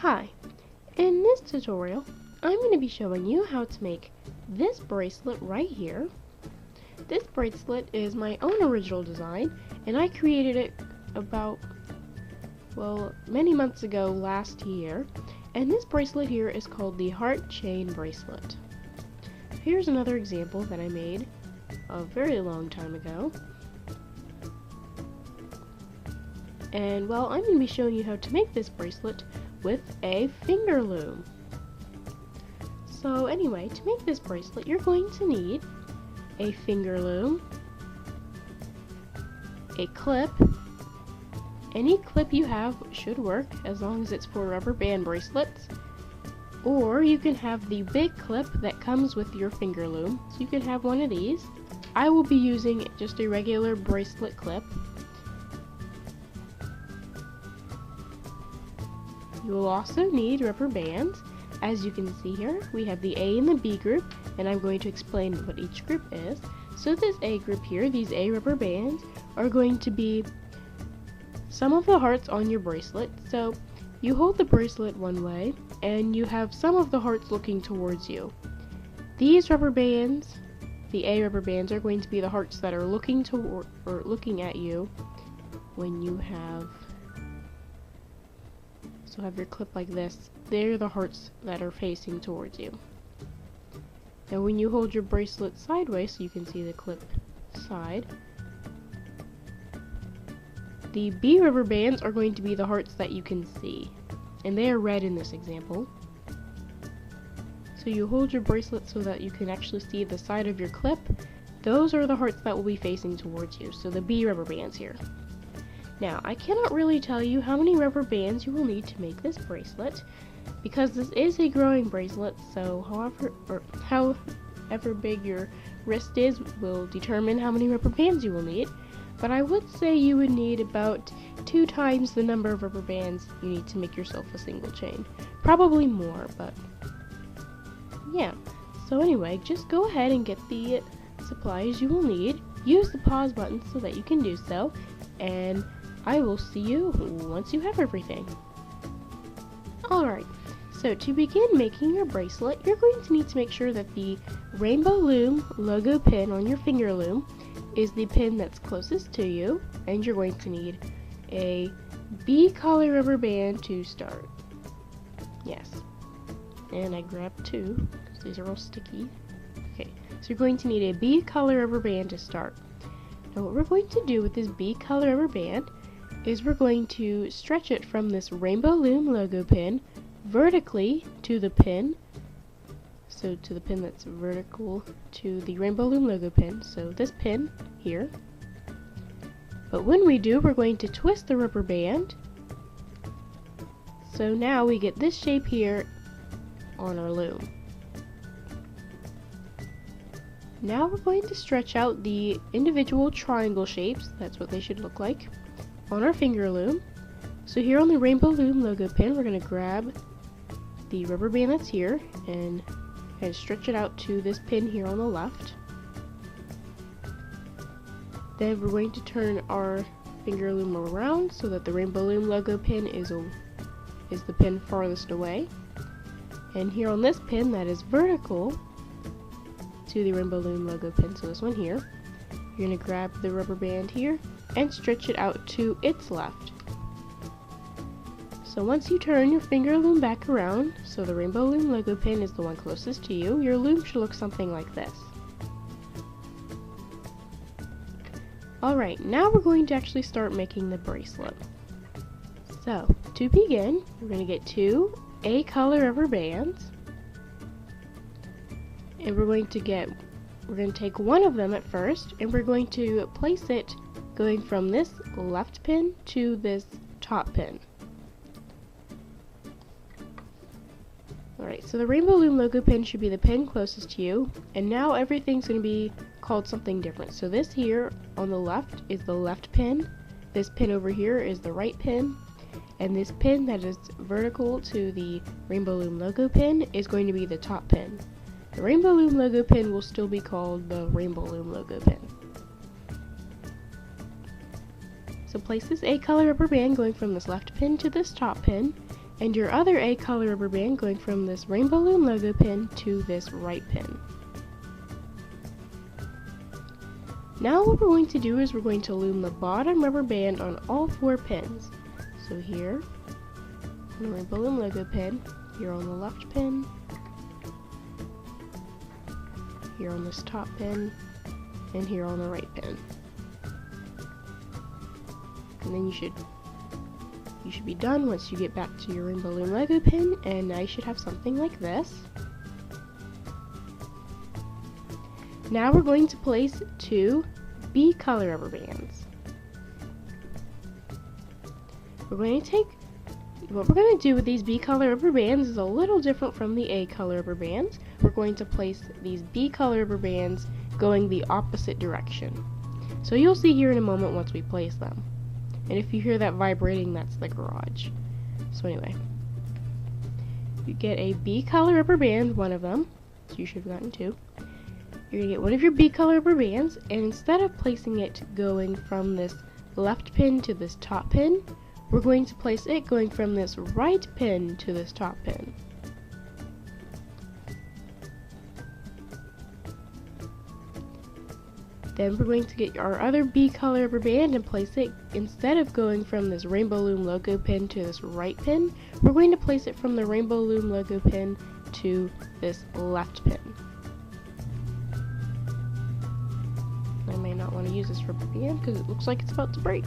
Hi, in this tutorial I'm going to be showing you how to make this bracelet right here. This bracelet is my own original design and I created it about, well, many months ago last year, and this bracelet here is called the Heart Chain Bracelet. Here's another example that I made a very long time ago. And well, I'm going to be showing you how to make this bracelet with a finger loom. So anyway, to make this bracelet, you're going to need a finger loom, a clip. Any clip you have should work as long as it's for rubber band bracelets. Or you can have the big clip that comes with your finger loom. So you can have one of these. I will be using just a regular bracelet clip. You will also need rubber bands. As you can see here, we have the A and the B group, and I'm going to explain what each group is. So this A group here, these A rubber bands, are going to be some of the hearts on your bracelet. So you hold the bracelet one way, and you have some of the hearts looking towards you. These rubber bands, the A rubber bands, are going to be the hearts that are looking toward or looking at you when you have your clip like this. They're the hearts that are facing towards you. Now when you hold your bracelet sideways so you can see the clip side, the B rubber bands are going to be the hearts that you can see, and they are red in this example. So you hold your bracelet so that you can actually see the side of your clip. Those are the hearts that will be facing towards you, so the B rubber bands here. Now, I cannot really tell you how many rubber bands you will need to make this bracelet, because this is a growing bracelet, so however big your wrist is will determine how many rubber bands you will need. But I would say you would need about 2 times the number of rubber bands you need to make yourself a single chain. Probably more, but yeah. So anyway, just go ahead and get the supplies you will need. Use the pause button so that you can do so, and I will see you once you have everything. Alright, so to begin making your bracelet, you're going to need to make sure that the Rainbow Loom logo pin on your finger loom is the pin that's closest to you, and you're going to need a B color rubber band to start. Yes, and I grabbed 2 because these are all sticky. Okay, so you're going to need a B color rubber band to start. Now what we're going to do with this B color rubber band is we're going to stretch it from this Rainbow Loom logo pin vertically to the pin, so to the pin that's vertical to the Rainbow Loom logo pin, so this pin here. But when we do, we're going to twist the rubber band, so now we get this shape here on our loom. Now we're going to stretch out the individual triangle shapes, that's what they should look like, on our finger loom. So here on the Rainbow Loom logo pin, we're going to grab the rubber band that's here and stretch it out to this pin here on the left. Then we're going to turn our finger loom around so that the Rainbow Loom logo pin is the pin farthest away. And here on this pin that is vertical to the Rainbow Loom logo pin, so this one here, you're going to grab the rubber band here and stretch it out to its left. So once you turn your finger loom back around, so the Rainbow Loom logo pin is the one closest to you, your loom should look something like this. Alright, now we're going to actually start making the bracelet. So, to begin, we're going to get 2 A color rubber bands, and we're going to take one of them at first, and we're going to place it going from this left pin to this top pin. Alright, so the Rainbow Loom logo pin should be the pin closest to you, and now everything's going to be called something different. So this here on the left is the left pin, this pin over here is the right pin, and this pin that is vertical to the Rainbow Loom logo pin is going to be the top pin. The Rainbow Loom logo pin will still be called the Rainbow Loom logo pin. So place this A color rubber band going from this left pin to this top pin, and your other A color rubber band going from this Rainbow Loom logo pin to this right pin. Now what we're going to do is we're going to loom the bottom rubber band on all 4 pins. So here, on the Rainbow Loom logo pin, here on the left pin, here on this top pin, and here on the right pin. And then you should be done once you get back to your Rainbow Loom logo pin, and now you should have something like this. Now we're going to place 2 B color rubber bands. What we're going to do with these B color rubber bands is a little different from the A color rubber bands. We're going to place these B color rubber bands going the opposite direction. So you'll see here in a moment once we place them. And if you hear that vibrating, that's the garage. So anyway, you get a B color rubber band, one of them, so you should have gotten 2. You're going to get one of your B color rubber bands, and instead of placing it going from this left pin to this top pin, we're going to place it going from this right pin to this top pin. Then we're going to get our other B color rubber band and place it, instead of going from this Rainbow Loom logo pin to this right pin, we're going to place it from the Rainbow Loom logo pin to this left pin. I may not want to use this rubber band because it looks like it's about to break.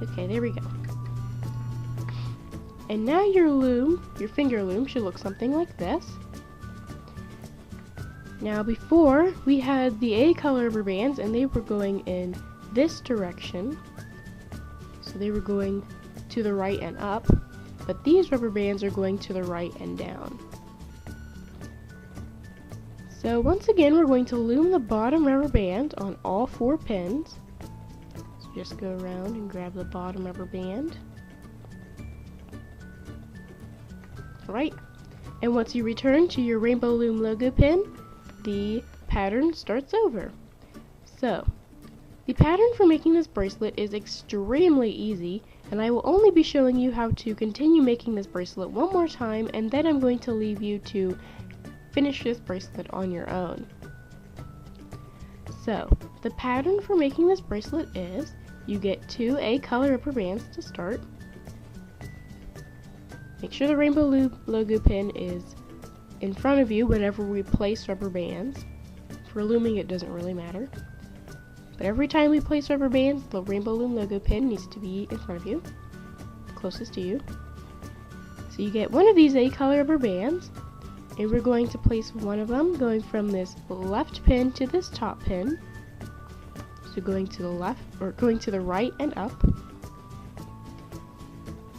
Okay, there we go. And now your loom, your finger loom, should look something like this. Now before, we had the A color rubber bands and they were going in this direction. So they were going to the right and up, but these rubber bands are going to the right and down. So once again, we're going to loom the bottom rubber band on all 4 pins. So just go around and grab the bottom rubber band. Alright, and once you return to your Rainbow Loom logo pin, the pattern starts over. So, the pattern for making this bracelet is extremely easy, and I will only be showing you how to continue making this bracelet one more time, and then I'm going to leave you to finish this bracelet on your own. So, the pattern for making this bracelet is, you get 2 A color rubber bands to start. Make sure the Rainbow Loom logo pin is in front of you whenever we place rubber bands. For looming, it doesn't really matter. But every time we place rubber bands, the Rainbow Loom logo pin needs to be in front of you, closest to you. So you get one of these A color rubber bands, and we're going to place one of them going from this left pin to this top pin. So going to the left, or going to the right and up.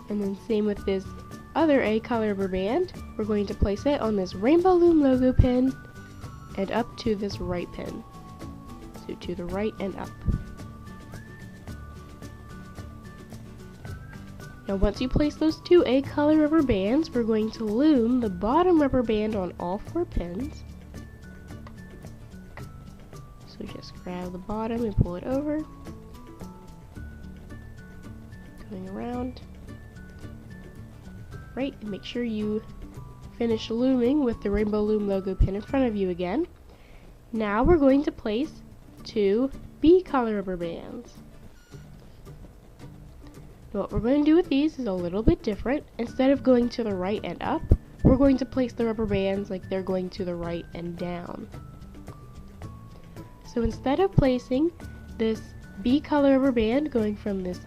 And then same with this other A color rubber band, we're going to place it on this Rainbow Loom logo pin and up to this right pin. So to the right and up. Now once you place those 2 A color rubber bands, we're going to loom the bottom rubber band on all 4 pins. So just grab the bottom and pull it over. Going around. Right, and make sure you finish looming with the Rainbow Loom logo pin in front of you again. Now we're going to place 2 B color rubber bands. Now what we're going to do with these is a little bit different. Instead of going to the right and up, we're going to place the rubber bands like they're going to the right and down. So instead of placing this B color rubber band going from this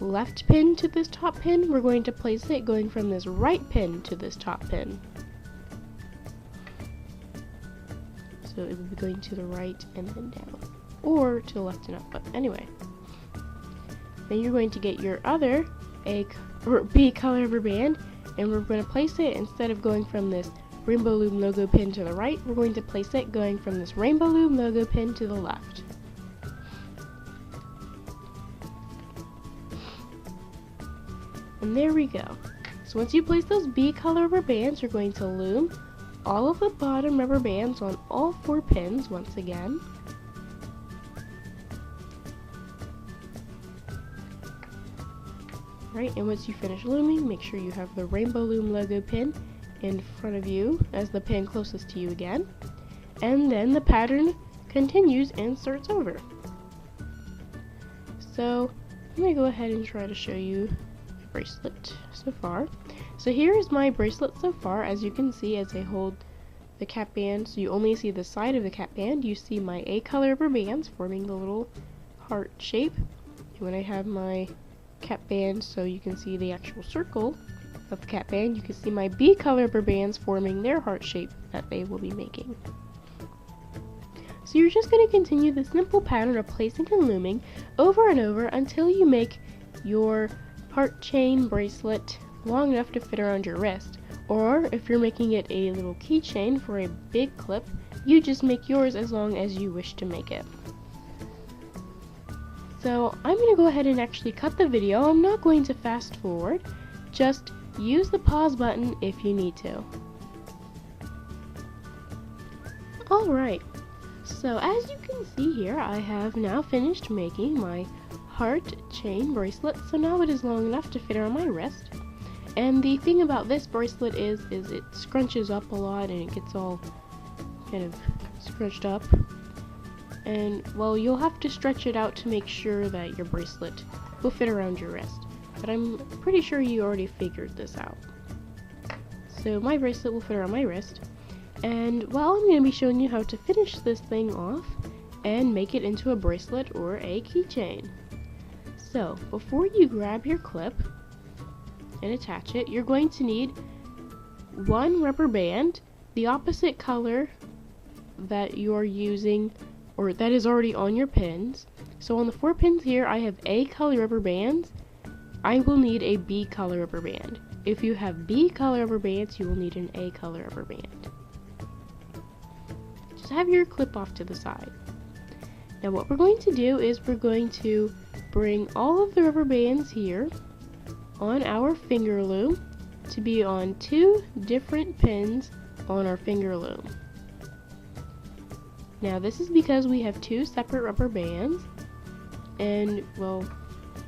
left pin to this top pin, we're going to place it going from this right pin to this top pin. So it will be going to the right and then down, or to the left and up, but anyway. Then you're going to get your other B color rubber band, and we're going to place it, instead of going from this Rainbow Loom logo pin to the right, we're going to place it going from this Rainbow Loom logo pin to the left. And there we go. So once you place those B color rubber bands, you're going to loom all of the bottom rubber bands on all 4 pins once again. Right, and once you finish looming, make sure you have the Rainbow Loom logo pin in front of you as the pin closest to you again. And then the pattern continues and starts over. So I'm going to go ahead and try to show you the bracelet so far. So here is my bracelet so far. As you can see, as I hold the cap band, so you only see the side of the cap band, you see my A color rubber bands forming the little heart shape. And when I have my cap band so you can see the actual circle of the cap band, you can see my B color rubber bands forming their heart shape that they will be making. So you're just going to continue the simple pattern of placing and looming over and over until you make your heart chain bracelet long enough to fit around your wrist. Or if you're making it a little keychain for a big clip, you just make yours as long as you wish to make it. So I'm going to go ahead and actually cut the video. I'm not going to fast forward, just use the pause button if you need to. Alright, so as you can see here, I have now finished making my heart chain bracelet, so now it is long enough to fit around my wrist. And the thing about this bracelet is it scrunches up a lot and it gets all kind of scrunched up. And, well, you'll have to stretch it out to make sure that your bracelet will fit around your wrist. But I'm pretty sure you already figured this out. So my bracelet will fit around my wrist. And, well, I'm going to be showing you how to finish this thing off and make it into a bracelet or a keychain. So, before you grab your clip and attach it, you're going to need one rubber band, the opposite color that you're using, or that is already on your pins. So on the 4 pins here, I have A color rubber bands. I will need a B color rubber band. If you have B color rubber bands, you will need an A color rubber band. Just have your clip off to the side. Now what we're going to do is we're going to bring all of the rubber bands here on our finger loom to be on 2 different pins on our finger loom. Now this is because we have 2 separate rubber bands, and, well,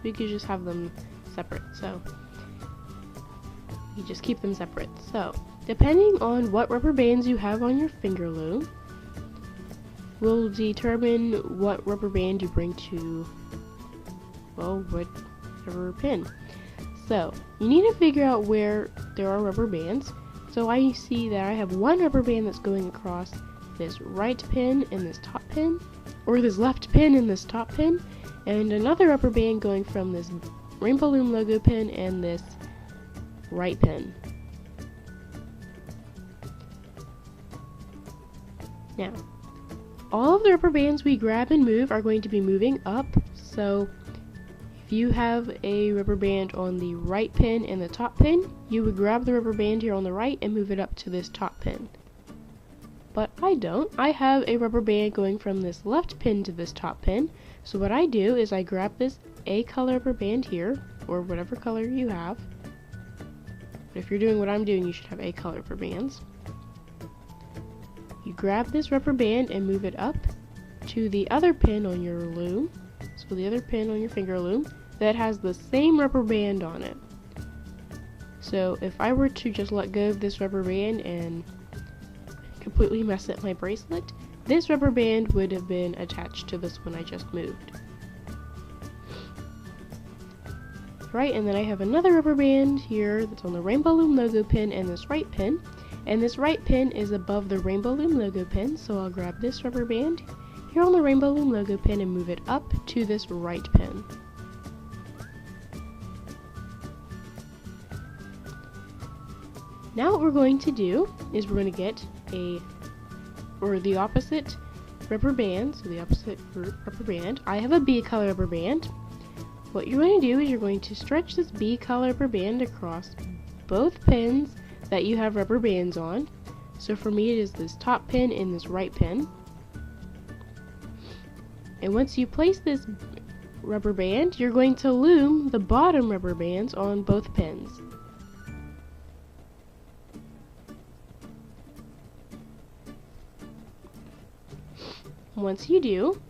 we could just have them separate, so you just keep them separate. So depending on what rubber bands you have on your finger loom will determine what rubber band you bring to, well, whatever pin. So you need to figure out where there are rubber bands. So I see that I have one rubber band that's going across this right pin and this top pin, or this left pin and this top pin, and another rubber band going from this Rainbow Loom logo pin and this right pin. Now, all of the rubber bands we grab and move are going to be moving up, so if you have a rubber band on the right pin and the top pin, you would grab the rubber band here on the right and move it up to this top pin. But I don't. I have a rubber band going from this left pin to this top pin, so what I do is I grab this A color rubber band here, or whatever color you have. But if you're doing what I'm doing, you should have A color rubber bands. You grab this rubber band and move it up to the other pin on your loom, so the other pin on your finger loom that has the same rubber band on it. So if I were to just let go of this rubber band and completely mess up my bracelet, this rubber band would have been attached to this one I just moved. Right, and then I have another rubber band here that's on the Rainbow Loom logo pin and this right pin. And this right pin is above the Rainbow Loom logo pin, so I'll grab this rubber band here on the Rainbow Loom logo pin and move it up to this right pin. Now what we're going to do is we're going to get the opposite rubber band, so the opposite rubber band. I have a B color rubber band. What you're going to do is you're going to stretch this B color rubber band across both pins that you have rubber bands on. So for me it is this top pin and this right pin. And once you place this rubber band, you're going to loom the bottom rubber bands on both pins. Once you do,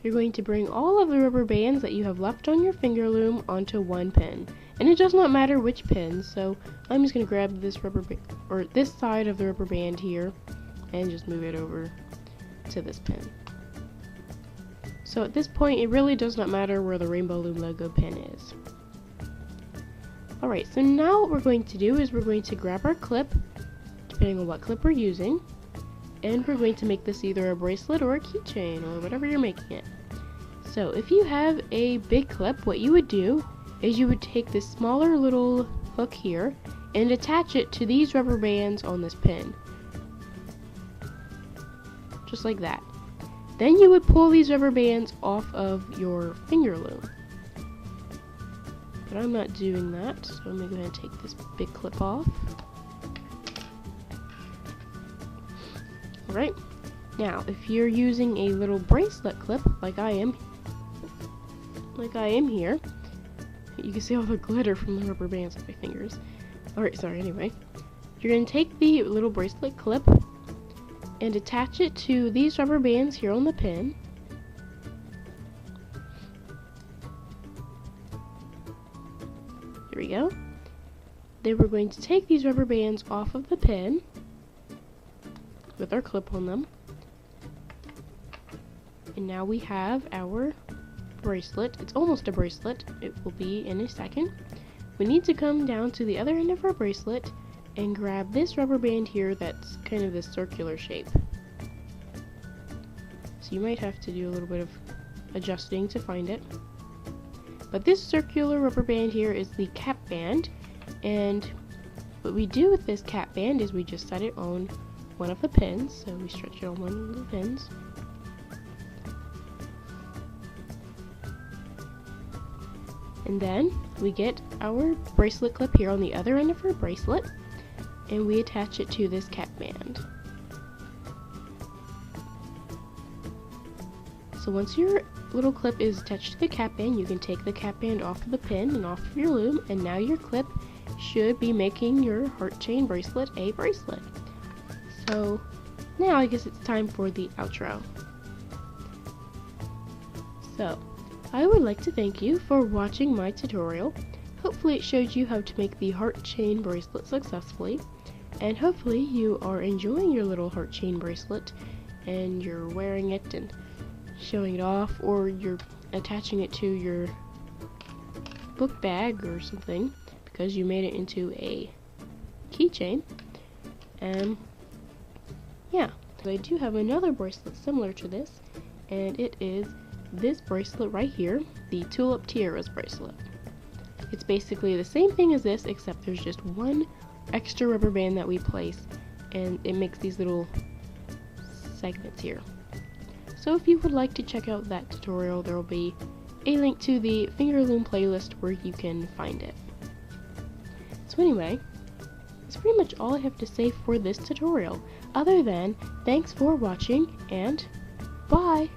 you're going to bring all of the rubber bands that you have left on your finger loom onto one pin. And it does not matter which pin, so I'm just going to grab this this side of the rubber band here and just move it over to this pin. So at this point, it really does not matter where the Rainbow Loom logo pin is. Alright, so now what we're going to do is we're going to grab our clip, depending on what clip we're using, and we're going to make this either a bracelet or a keychain, or whatever you're making it. So if you have a big clip, what you would do is you would take this smaller little hook here and attach it to these rubber bands on this pin. Just like that. Then you would pull these rubber bands off of your finger loom. But I'm not doing that, so I'm going to go ahead and take this big clip off. Alright, now if you're using a little bracelet clip, like I am here, you can see all the glitter from the rubber bands on my fingers. Alright, sorry, anyway. You're going to take the little bracelet clip and attach it to these rubber bands here on the pin. There we go. Then we're going to take these rubber bands off of the pin with our clip on them. And now we have our bracelet. It's almost a bracelet. It will be in a second. We need to come down to the other end of our bracelet and grab this rubber band here that's kind of this circular shape. So you might have to do a little bit of adjusting to find it. But this circular rubber band here is the cap band, and what we do with this cap band is we just set it on one of the pins, so we stretch it on one of the pins. And then we get our bracelet clip here on the other end of our bracelet, and we attach it to this cap band. So once your little clip is attached to the cap band, you can take the cap band off of the pin and off of your loom, and now your clip should be making your heart chain bracelet a bracelet. So now I guess it's time for the outro. So I would like to thank you for watching my tutorial. Hopefully it showed you how to make the heart chain bracelet successfully, and hopefully you are enjoying your little heart chain bracelet and you're wearing it and showing it off, or you're attaching it to your book bag or something because you made it into a keychain. And yeah, I do have another bracelet similar to this, and it is this bracelet right here, the Tulip Tiaras bracelet. It's basically the same thing as this, except there's just one extra rubber band that we place, and it makes these little segments here. So if you would like to check out that tutorial, there will be a link to the Finger Loom playlist where you can find it. So anyway, that's pretty much all I have to say for this tutorial, other than thanks for watching and bye!